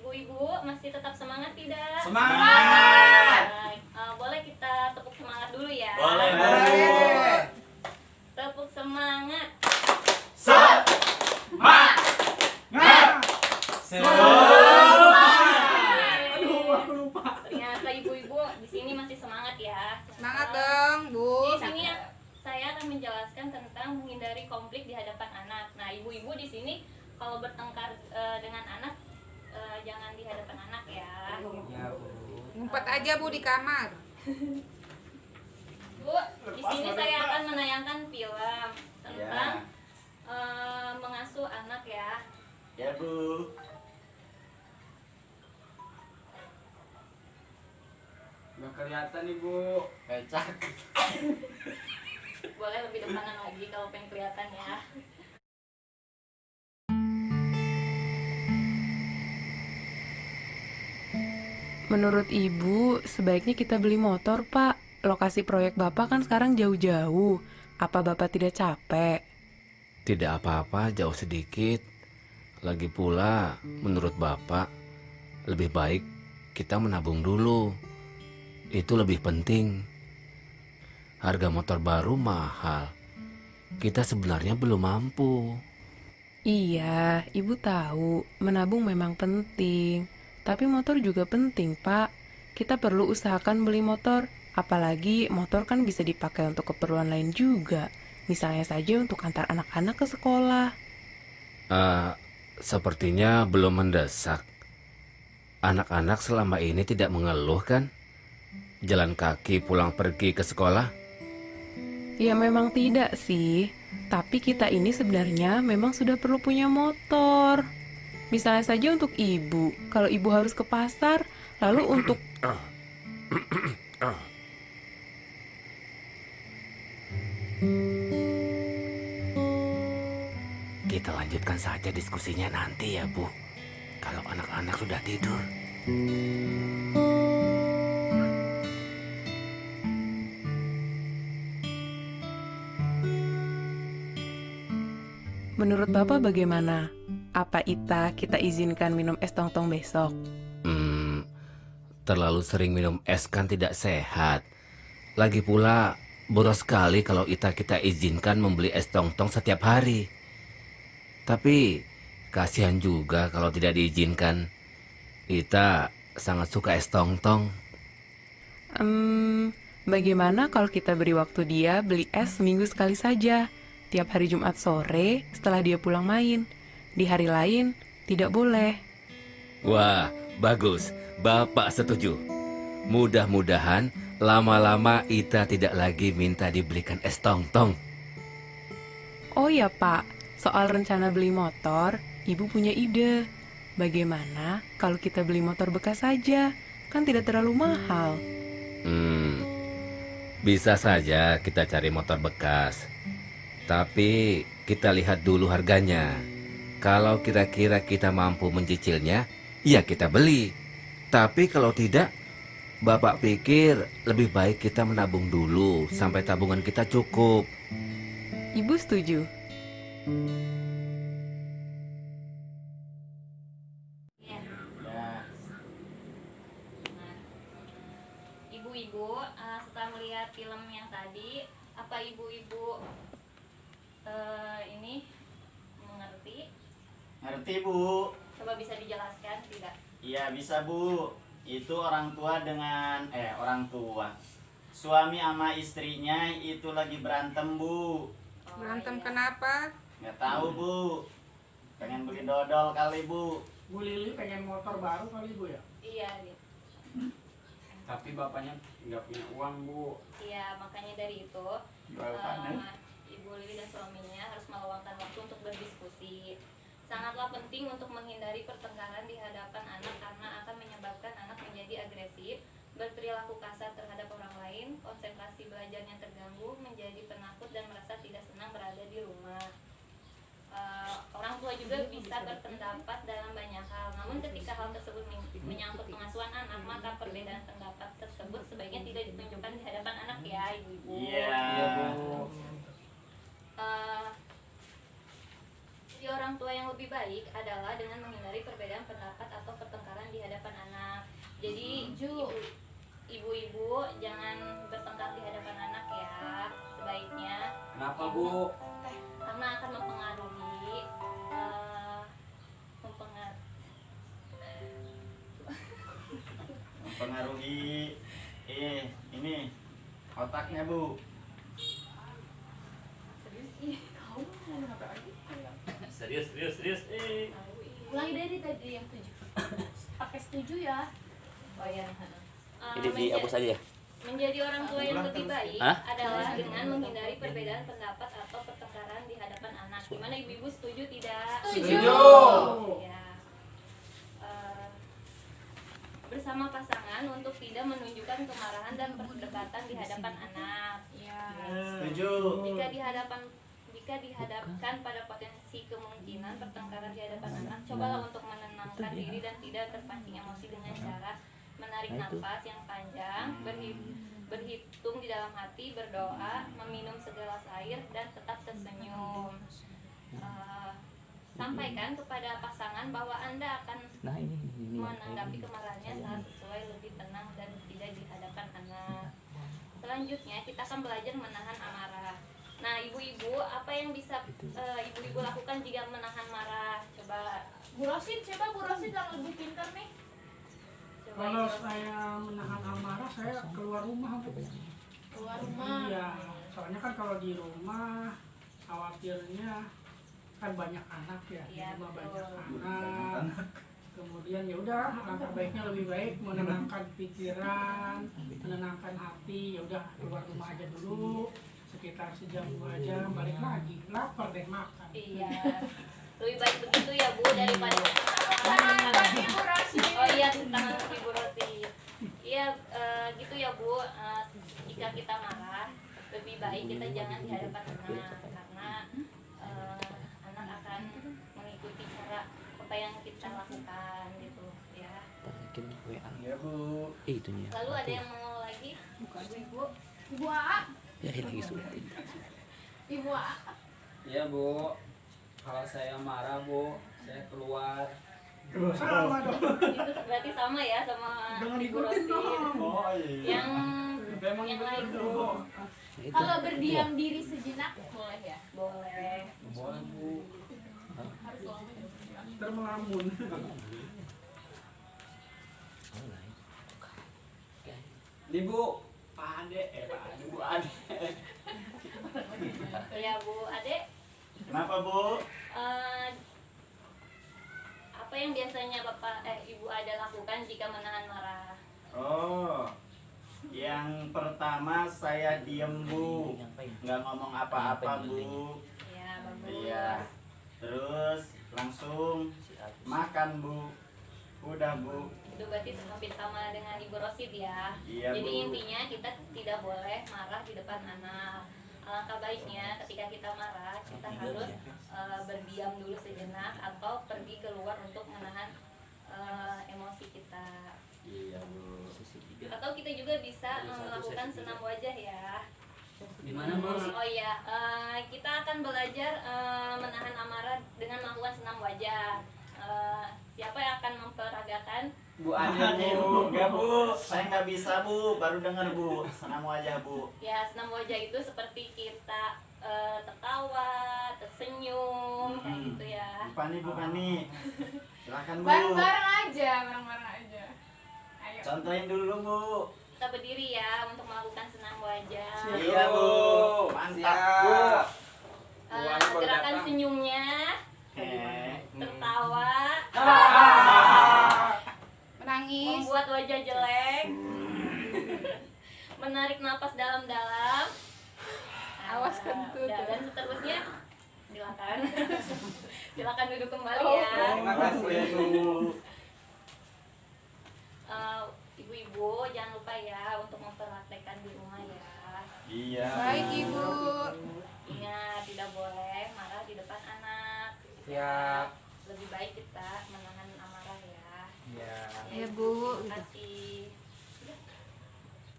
ibu-ibu masih tetap semangat tidak? Semangat! Baik, boleh kita tepuk semangat dulu ya? Boleh, boleh. Tepuk semangat. Semangat! Aduh, aku lupa. Ternyata ibu-ibu di sini masih semangat ya. Semangat dong, Bu. Di sini saya akan menjelaskan tentang menghindari konflik di hadapan anak. Nah, ibu-ibu di sini kalau bertengkar dengan anak jangan di hadapan anak ya. Ngumpet aja, Bu, di kamar. Bu, di sini saya akan menayangkan film tentang mengasuh anak ya. Ya, Bu. Nggak kelihatan nih, Bu. Kecak. Boleh lebih depanan lagi kalau pengen kelihatan ya. Menurut Ibu, sebaiknya kita beli motor, Pak. Lokasi proyek Bapak kan sekarang jauh-jauh. Apa Bapak tidak capek? Tidak apa-apa, jauh sedikit. Lagi pula, menurut Bapak, lebih baik kita menabung dulu. Itu lebih penting. Harga motor baru mahal. Kita sebenarnya belum mampu. Iya, Ibu tahu, menabung memang penting. Tapi motor juga penting, Pak. Kita perlu usahakan beli motor. Apalagi motor kan bisa dipakai untuk keperluan lain juga. Misalnya saja untuk antar anak-anak ke sekolah. Sepertinya belum mendesak. Anak-anak selama ini tidak mengeluh kan? Jalan kaki pulang pergi ke sekolah? Ya memang tidak sih. Tapi kita ini sebenarnya memang sudah perlu punya motor. Misalnya saja untuk ibu. Kalau ibu harus ke pasar, lalu untuk... Kita lanjutkan saja diskusinya nanti ya, Bu. Kalau anak-anak sudah tidur. Menurut Bapak bagaimana? Apa kita izinkan minum es tong-tong besok? Terlalu sering minum es kan tidak sehat. Lagi pula, boros sekali kalau kita izinkan membeli es tong-tong setiap hari. Tapi, kasihan juga kalau tidak diizinkan. Ita sangat suka es tong-tong. Bagaimana kalau kita beri waktu dia beli es seminggu sekali saja? Tiap hari Jumat sore setelah dia pulang main. Di hari lain, tidak boleh. Wah, bagus. Bapak setuju. Mudah-mudahan lama-lama Ita tidak lagi minta dibelikan es tong-tong. Oh ya Pak, soal rencana beli motor, Ibu punya ide. Bagaimana kalau kita beli motor bekas saja? Kan tidak terlalu mahal. Bisa saja kita cari motor bekas. Tapi kita lihat dulu harganya. Kalau kira-kira kita mampu mencicilnya, ya kita beli. Tapi kalau tidak, Bapak pikir lebih baik kita menabung dulu sampai tabungan kita cukup. Ibu setuju? Ya. Nah, ibu-ibu setelah melihat film yang tadi, apa ibu-ibu ini mengerti? Ngerti, Bu? Coba bisa dijelaskan tidak? Iya, bisa, Bu. Itu orang tua. Suami sama istrinya itu lagi berantem, Bu. Berantem iya. kenapa? Nggak tahu, Bu. Pengen beli dodol kali, Bu. Bu Lili pengen motor baru kali, Bu ya? Iya, gitu. Tapi bapaknya nggak punya uang, Bu. Iya, makanya dari itu Jual tanah. Ibu Lili dan suaminya harus meluangkan waktu untuk berdiskusi. Sangatlah penting untuk menghindari pertengkaran di hadapan anak karena akan menyebabkan anak menjadi agresif, berperilaku kasar terhadap orang lain, konsentrasi belajarnya terganggu, menjadi penakut dan merasa tidak senang berada di rumah. Orang tua juga bisa berpendapat dalam banyak hal, namun ketika hal tersebut menyangkut pengasuhan anak, maka perbedaan pendapat tersebut sebaiknya tidak ditunjukkan di hadapan anak ya, ibu-ibu. Iya. Jadi orang tua yang lebih lebih baik adalah dengan menghindari perbedaan pendapat atau pertengkaran di hadapan anak. Jadi ibu-ibu jangan bertengkar di hadapan anak ya, sebaiknya. Kenapa Bu? Karena akan mempengaruhi Mempengaruhi ini otaknya Bu. Serius. Ulangi dari tadi yang 7. Pakai setuju ya. Oh ya. Ini dihapus aja ya? Menjadi orang tua yang lebih baik Hah? adalah dengan menghindari perbedaan pendapat atau pertengkaran di hadapan anak. Gimana ibu-ibu, setuju tidak? Setuju. Ya. Bersama pasangan untuk tidak menunjukkan kemarahan dan perdebatan di hadapan anak. Ya. Setuju. Jika dihadapkan pada potensi kemungkinan pertengkaran di hadapan anak, cobalah untuk menenangkan diri dan tidak terpancing emosi dengan cara menarik nafas yang panjang, berhitung di dalam hati, berdoa, meminum segelas air, dan tetap tersenyum. Sampaikan kepada pasangan bahwa Anda akan Nah ini menanggapi kemarahannya saat sesuai, lebih tenang dan tidak di hadapan anak. Selanjutnya kita akan belajar menahan amarah. Nah, ibu-ibu, apa yang bisa ibu-ibu lakukan jika menahan marah? Coba Bu Rosid, coba Bu Rosid yang lebih pintar nih. coba Kalau Ibu. saya menahan amarah, saya keluar rumah. Keluar rumah. Iya, soalnya kan kalau di rumah khawatirnya kan banyak anak ya, di Iya, rumah betul. banyak anak. Kemudian ya udah, langkah baiknya lebih baik menenangkan pikiran, menenangkan hati. Ya udah keluar rumah aja dulu, sekitar sejam 2 jam, balik lagi. Lapar deh makan. Iya. Lebih baik begitu ya, Bu, daripada Ibu Rosid. Oh iya, tentang Ibu Rosi. Iya, gitu ya, Bu. Jika kita marah, lebih baik kita jangan di hadapan anak, karena anak akan mengikuti cara apa yang kita lakukan gitu ya. Bikin WA. Ya Bu. Itunya. Lalu ada yang mau lagi? Ibu. Ibu A. Biarin lagi surutin. Ibu A. Iya Bu. Kalau saya marah Bu, saya keluar. Tuh, sama dong. Itu berarti sama ya sama Jangan Ibu ikutin Rosi. dong. Oh iya. Yang yang lain Bu. Itu. Kalau berdiam diri sejenak boleh ya? boleh. Boleh Bu. Harus lama ya. Ntar melamun. Nih Bu, Pak Ade, Bu Ade. Ya Bu Ade, Kenapa Bu? apa yang biasanya Ibu Ade lakukan jika menahan marah? Oh, yang pertama saya diem Bu, nggak ngomong apa-apa Bu. Ya, bagus. Iya. Terus langsung makan Bu. Udah Bu. Itu berarti hampir sama dengan Ibu Rosid ya. Iya, Jadi Bu. intinya kita tidak boleh marah di depan anak. Alangkah baiknya ketika kita marah kita harus berdiam dulu sejenak atau pergi keluar untuk menahan emosi kita. Iya Bu. Atau kita juga bisa melakukan senam wajah ya. Di mana Bu? Oh iya, kita akan belajar menahan amarah dengan melakukan senam wajah. Siapa yang akan memperagakan? Bu Ade Bu, enggak Bu, saya nggak bisa Bu, baru dengar Bu, senam wajah Bu. Ya, senam wajah itu seperti kita tertawa, tersenyum, kayak gitu ya. Bukan nih. Silakan Bu. Bareng-bareng aja, bareng-bareng aja. Ayo. Contohin dulu Bu. Kita berdiri ya untuk melakukan senam wajah. Iya Bu, mantap Bu. Gerakan senyumnya, tertawa, Menangis. membuat wajah jelek, menarik napas dalam-dalam. Awas kentut. Dan seterusnya, silakan, silakan duduk kembali ya. Terima kasih Bu. Ibu-ibu jangan lupa ya untuk mempraktekkan di rumah ya. Iya. Baik Ibu. Ingat, tidak boleh marah di depan anak. Siap. Lebih baik kita menahan amarah ya. Iya. Ya Bu. Terima kasih.